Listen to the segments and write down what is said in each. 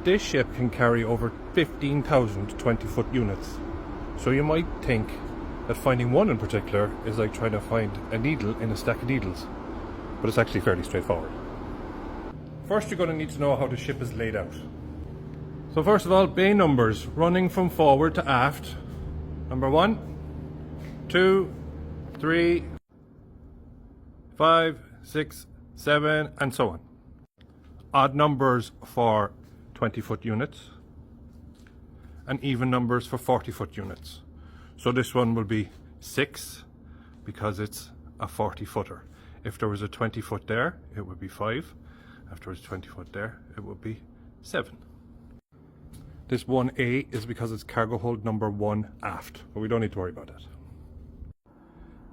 This ship can carry over 15,000 20-foot units. So you might think that finding one in particular is like trying to find a needle in a stack of needles. But it's actually fairly straightforward. First, you're going to need to know how the ship is laid out. So first of all, bay numbers running from forward to aft. Number 1, 2, 3, 5, 6, 7, and so on. Odd numbers for 20-foot units, and even numbers for 40-foot units. So this one will be 6 because it's a 40-footer. If there was a 20-foot there, it would be 5. If there was a 20-foot there, it would be 7. This 1A is because it's cargo hold number 1 aft, but we don't need to worry about that.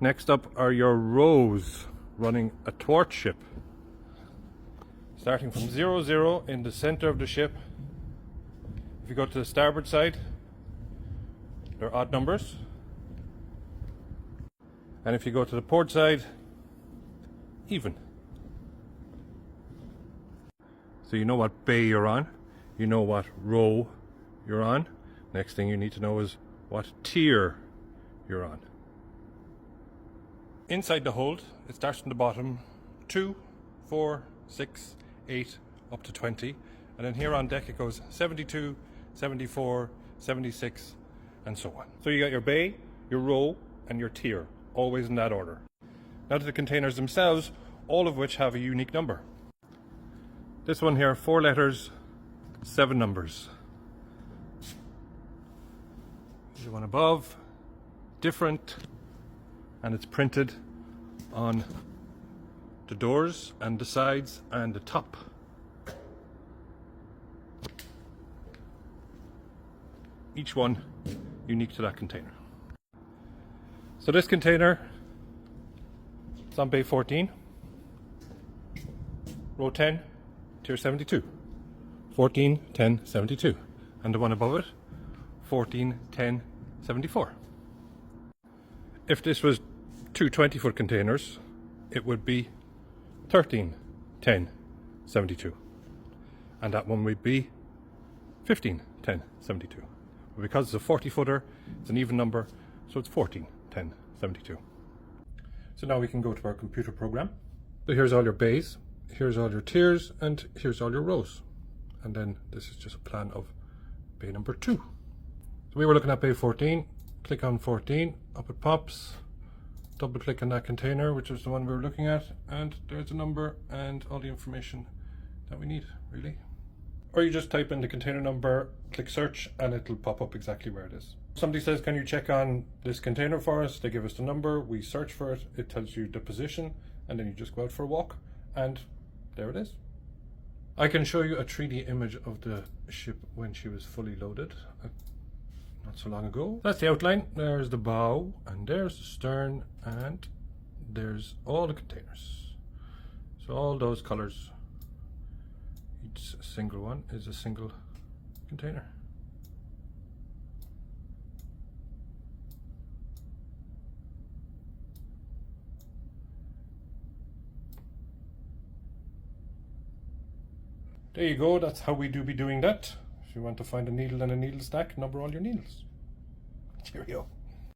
Next up are your rows running athwart ship. Starting from 0, 0 in the center of the ship. If you go to the starboard side, they're odd numbers. And if you go to the port side, even. So you know what bay you're on, you know what row you're on. Next thing you need to know is what tier you're on. Inside the hold, it starts from the bottom, 2, 4, 6, 8, up to 20. And then here on deck it goes 72, 74, 76, and so on. So you got your bay, your row, and your tier, always in that order. Now to the containers themselves, all of which have a unique number. This one here, 4 letters, 7 numbers. The one above, different, and it's printed on the doors and the sides and the top. Each one unique to that container. So this container is on bay 14, row 10, tier 72. 14, 10, 72. And the one above it, 14, 10, 74. If this was two 20-foot containers, it would be 13, 10, 72. And that one would be 15, 10, 72. But because it's a 40-footer, it's an even number, so it's 14, 10, 72. So now we can go to our computer program. So here's all your bays, here's all your tiers, and here's all your rows. And then this is just a plan of bay number 2. So we were looking at bay 14, click on 14, up it pops, double click on that container, which is the one we were looking at, and there's the number and all the information that we need, really. Or you just type in the container number, click search, and it'll pop up exactly where it is. Somebody says, can you check on this container for us? They give us the number, we search for it, it tells you the position, and then you just go out for a walk, and there it is. I can show you a 3D image of the ship when she was fully loaded, not so long ago. That's the outline. There's the bow, and there's the stern, and there's all the containers. So all those colors, each single one is a single container. There you go, that's how we do be doing that. If you want to find a needle and a needle stack, number all your needles. Cheerio.